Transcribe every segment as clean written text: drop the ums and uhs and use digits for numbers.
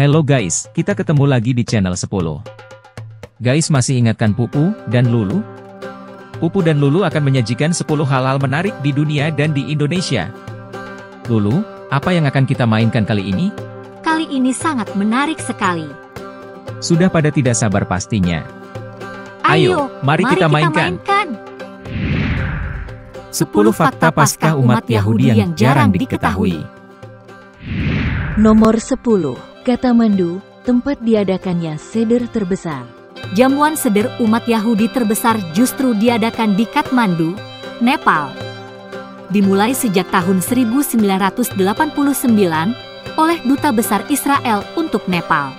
Hello guys, kita ketemu lagi di channel 10. Guys, masih ingatkan Pupu dan Lulu? Pupu dan Lulu akan menyajikan 10 hal-hal menarik di dunia dan di Indonesia. Lulu, apa yang akan kita mainkan kali ini? Kali ini sangat menarik sekali. Sudah pada tidak sabar pastinya. Ayo, mari kita mainkan. 10 fakta Paskah umat Yahudi yang jarang diketahui. Nomor 10. Kathmandu, tempat diadakannya seder terbesar. Jamuan seder umat Yahudi terbesar justru diadakan di Kathmandu, Nepal. Dimulai sejak tahun 1989 oleh Duta Besar Israel untuk Nepal.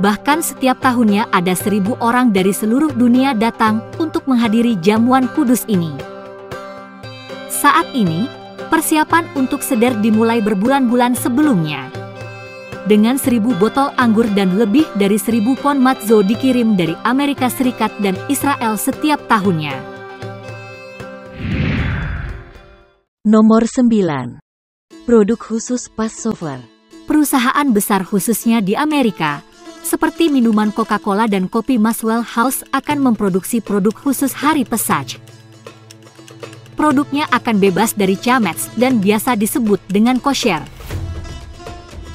Bahkan setiap tahunnya ada 1.000 orang dari seluruh dunia datang untuk menghadiri jamuan kudus ini. Saat ini, persiapan untuk seder dimulai berbulan-bulan sebelumnya. Dengan 1.000 botol anggur dan lebih dari 1.000 pon matzo dikirim dari Amerika Serikat dan Israel setiap tahunnya. Nomor 9. Produk khusus Passover. Perusahaan besar khususnya di Amerika, seperti minuman Coca-Cola dan kopi Maxwell House akan memproduksi produk khusus hari Pesach. Produknya akan bebas dari camets dan biasa disebut dengan kosher.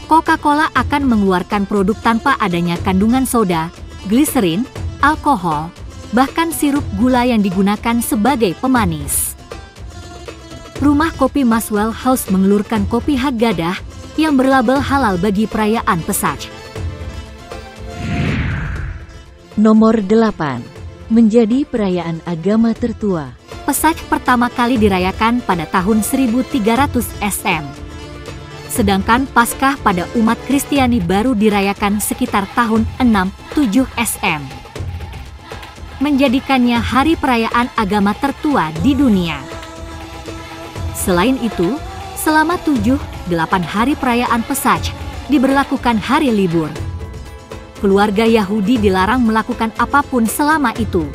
Coca-Cola akan mengeluarkan produk tanpa adanya kandungan soda, gliserin, alkohol, bahkan sirup gula yang digunakan sebagai pemanis. Rumah kopi Maxwell House mengeluarkan kopi Haggadah yang berlabel halal bagi perayaan Pesach. Nomor 8. Menjadi perayaan agama tertua. Pesach pertama kali dirayakan pada tahun 1300 SM. Sedangkan Paskah pada umat Kristiani baru dirayakan sekitar tahun 67 SM. Menjadikannya hari perayaan agama tertua di dunia. Selain itu, selama 7-8 hari perayaan Pesach diberlakukan hari libur. Keluarga Yahudi dilarang melakukan apapun selama itu.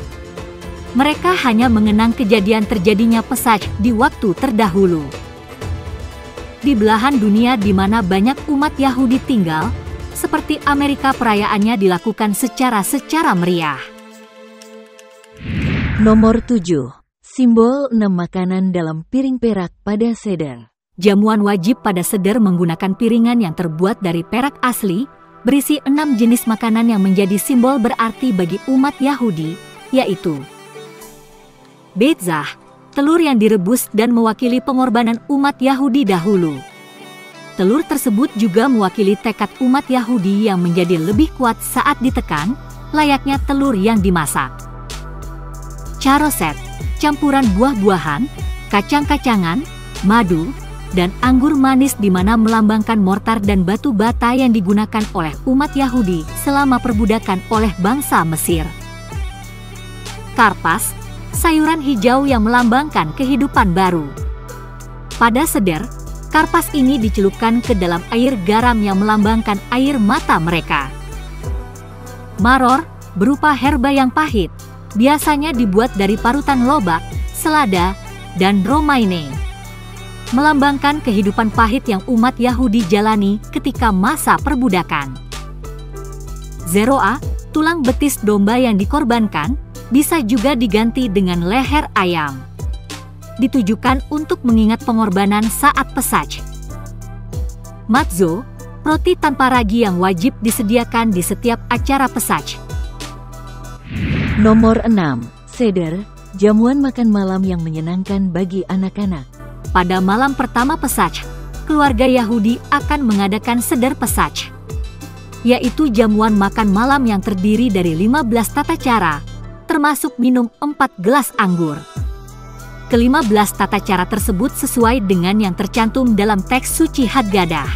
Mereka hanya mengenang kejadian terjadinya Pesach di waktu terdahulu. Di belahan dunia di mana banyak umat Yahudi tinggal, seperti Amerika, perayaannya dilakukan secara meriah. Nomor 7. Simbol 6 makanan dalam piring perak pada seder. Jamuan wajib pada seder menggunakan piringan yang terbuat dari perak asli, berisi 6 jenis makanan yang menjadi simbol berarti bagi umat Yahudi, yaitu betzah, telur yang direbus dan mewakili pengorbanan umat Yahudi dahulu. Telur tersebut juga mewakili tekad umat Yahudi yang menjadi lebih kuat saat ditekan, layaknya telur yang dimasak. Charoset, campuran buah-buahan, kacang-kacangan, madu, dan anggur manis di mana melambangkan mortar dan batu bata yang digunakan oleh umat Yahudi selama perbudakan oleh bangsa Mesir. Karpas, sayuran hijau yang melambangkan kehidupan baru. Pada seder, karpas ini dicelupkan ke dalam air garam yang melambangkan air mata mereka. Maror, berupa herba yang pahit, biasanya dibuat dari parutan lobak, selada, dan romaine. Melambangkan kehidupan pahit yang umat Yahudi jalani ketika masa perbudakan. Zeroa, tulang betis domba yang dikorbankan, bisa juga diganti dengan leher ayam. Ditujukan untuk mengingat pengorbanan saat Pesach. Matzo, roti tanpa ragi yang wajib disediakan di setiap acara Pesach. Nomor 6. Seder, jamuan makan malam yang menyenangkan bagi anak-anak. Pada malam pertama Pesach, keluarga Yahudi akan mengadakan seder Pesach, yaitu jamuan makan malam yang terdiri dari 15 tata cara, termasuk minum 4 gelas anggur. Ke-15 tata cara tersebut sesuai dengan yang tercantum dalam teks suci Haggadah.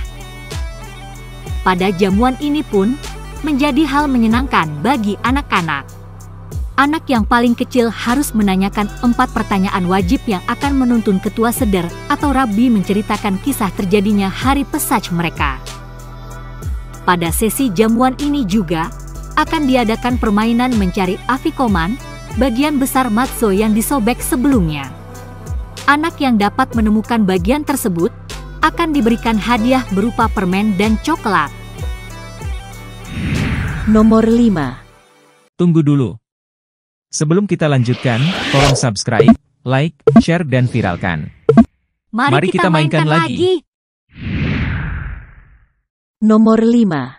Pada jamuan ini pun menjadi hal menyenangkan bagi anak-anak. Anak yang paling kecil harus menanyakan 4 pertanyaan wajib yang akan menuntun ketua seder atau rabi menceritakan kisah terjadinya hari Pesach mereka. Pada sesi jamuan ini juga akan diadakan permainan mencari afikoman, bagian besar matzo yang disobek sebelumnya. Anak yang dapat menemukan bagian tersebut akan diberikan hadiah berupa permen dan coklat. Nomor 5. Tunggu dulu. Sebelum kita lanjutkan, tolong subscribe, like, share, dan viralkan. Mari kita mainkan lagi. Nomor 5.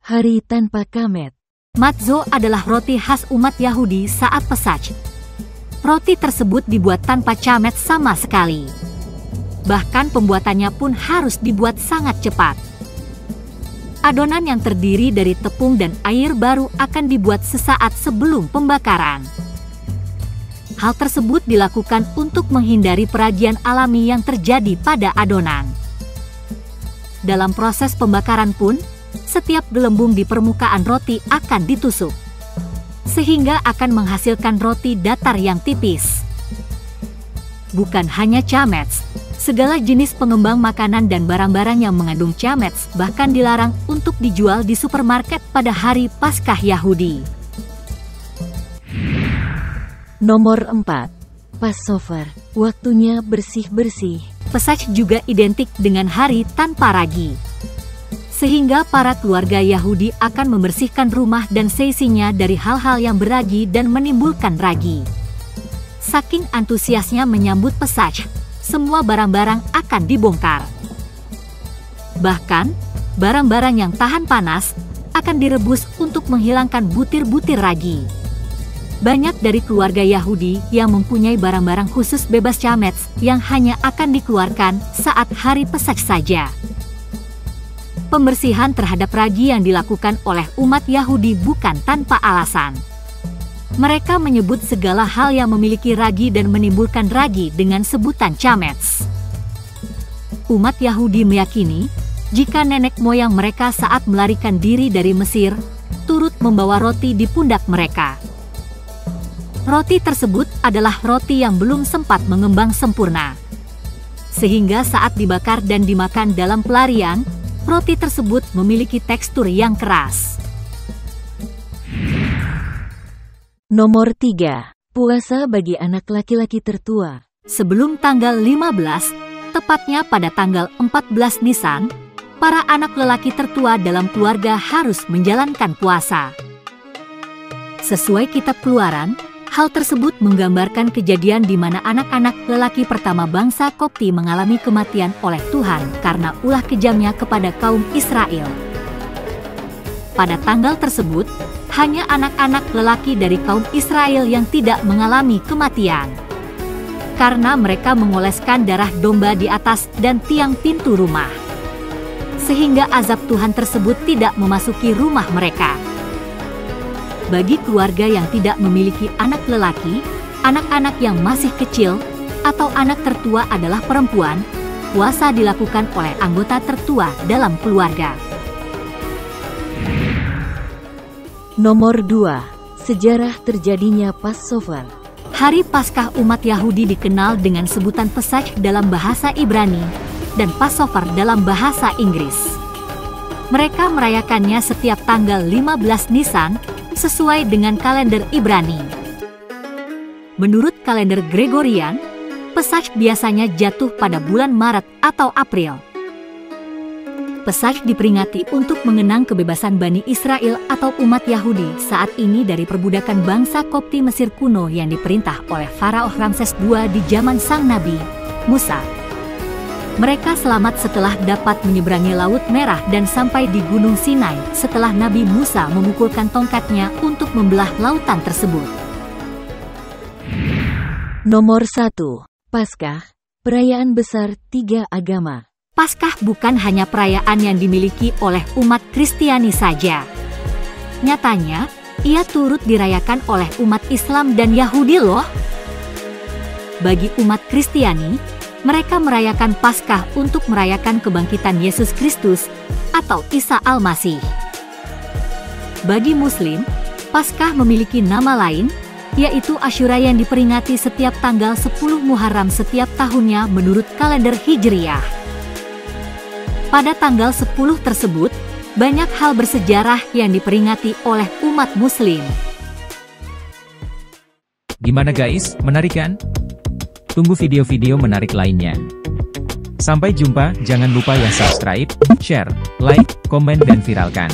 Hari tanpa kamet. Matzo adalah roti khas umat Yahudi saat Pesach. Roti tersebut dibuat tanpa camet sama sekali. Bahkan pembuatannya pun harus dibuat sangat cepat. Adonan yang terdiri dari tepung dan air baru akan dibuat sesaat sebelum pembakaran. Hal tersebut dilakukan untuk menghindari peragian alami yang terjadi pada adonan. Dalam proses pembakaran pun, setiap gelembung di permukaan roti akan ditusuk, sehingga akan menghasilkan roti datar yang tipis. Bukan hanya chamets, segala jenis pengembang makanan dan barang-barang yang mengandung chamets bahkan dilarang untuk dijual di supermarket pada hari Paskah Yahudi. Nomor 4. Passover. Waktunya bersih-bersih. Pesach juga identik dengan hari tanpa ragi. Sehingga para keluarga Yahudi akan membersihkan rumah dan seisinya dari hal-hal yang beragi dan menimbulkan ragi. Saking antusiasnya menyambut Pesach, semua barang-barang akan dibongkar. Bahkan, barang-barang yang tahan panas akan direbus untuk menghilangkan butir-butir ragi. Banyak dari keluarga Yahudi yang mempunyai barang-barang khusus bebas chamets yang hanya akan dikeluarkan saat hari Pesach saja. Pembersihan terhadap ragi yang dilakukan oleh umat Yahudi bukan tanpa alasan. Mereka menyebut segala hal yang memiliki ragi dan menimbulkan ragi dengan sebutan chamets. Umat Yahudi meyakini, jika nenek moyang mereka saat melarikan diri dari Mesir, turut membawa roti di pundak mereka. Roti tersebut adalah roti yang belum sempat mengembang sempurna. Sehingga saat dibakar dan dimakan dalam pelarian, roti tersebut memiliki tekstur yang keras. Nomor 3. Puasa bagi anak laki-laki tertua. Sebelum tanggal 15, tepatnya pada tanggal 14 Nisan, para anak lelaki tertua dalam keluarga harus menjalankan puasa. Sesuai kitab Keluaran, hal tersebut menggambarkan kejadian di mana anak-anak lelaki pertama bangsa Kopti mengalami kematian oleh Tuhan karena ulah kejamnya kepada kaum Israel. Pada tanggal tersebut, hanya anak-anak lelaki dari kaum Israel yang tidak mengalami kematian. Karena mereka mengoleskan darah domba di atas dan tiang pintu rumah. Sehingga azab Tuhan tersebut tidak memasuki rumah mereka. Bagi keluarga yang tidak memiliki anak lelaki, anak-anak yang masih kecil, atau anak tertua adalah perempuan, puasa dilakukan oleh anggota tertua dalam keluarga. Nomor 2. Sejarah terjadinya Passover. Hari Paskah umat Yahudi dikenal dengan sebutan Pesach dalam bahasa Ibrani dan Passover dalam bahasa Inggris. Mereka merayakannya setiap tanggal 15 Nisan, sesuai dengan kalender Ibrani. Menurut kalender Gregorian, Pesach biasanya jatuh pada bulan Maret atau April. Pesach diperingati untuk mengenang kebebasan Bani Israel atau umat Yahudi saat ini dari perbudakan bangsa Kopti Mesir kuno yang diperintah oleh Farao Ramses II di zaman sang Nabi Musa. Mereka selamat setelah dapat menyeberangi Laut Merah dan sampai di Gunung Sinai setelah Nabi Musa memukulkan tongkatnya untuk membelah lautan tersebut. Nomor 1. Paskah, perayaan besar tiga agama. Paskah bukan hanya perayaan yang dimiliki oleh umat Kristiani saja. Nyatanya, ia turut dirayakan oleh umat Islam dan Yahudi loh. Bagi umat Kristiani, mereka merayakan Paskah untuk merayakan kebangkitan Yesus Kristus atau Isa Al-Masih. Bagi Muslim, Paskah memiliki nama lain, yaitu Asyura yang diperingati setiap tanggal 10 Muharram setiap tahunnya menurut kalender Hijriyah. Pada tanggal 10 tersebut, banyak hal bersejarah yang diperingati oleh umat Muslim. Gimana guys, menarik kan? Tunggu video-video menarik lainnya. Sampai jumpa, jangan lupa ya subscribe, share, like, komen dan viralkan.